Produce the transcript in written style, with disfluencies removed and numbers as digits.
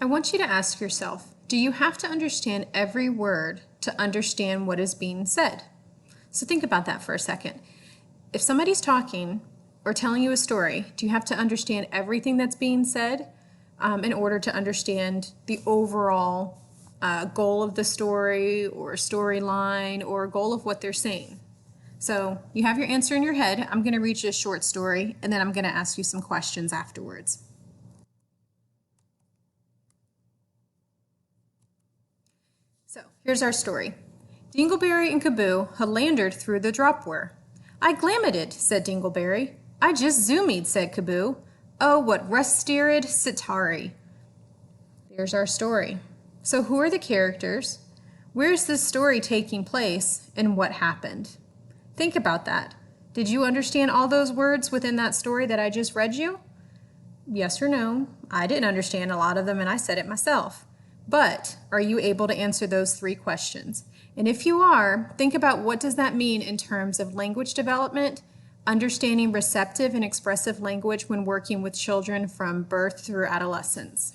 I want you to ask yourself, do you have to understand every word to understand what is being said? So think about that for a second. If somebody's talking or telling you a story, do you have to understand everything that's being said in order to understand the overall goal of the story or storyline or goal of what they're saying? So you have your answer in your head. I'm going to read you a short story, and then I'm going to ask you some questions afterwards. So here's our story. Dingleberry and Kaboo had landed through the dropware. I glammeted, said Dingleberry. I just zoomied, said Kaboo. Oh, what rustirid sitari. There's our story. So who are the characters? Where's this story taking place, and what happened? Think about that. Did you understand all those words within that story that I just read you? Yes or no? I didn't understand a lot of them, and I said it myself. But are you able to answer those 3 questions? And if you are, think about what does that mean in terms of language development, understanding receptive and expressive language when working with children from birth through adolescence.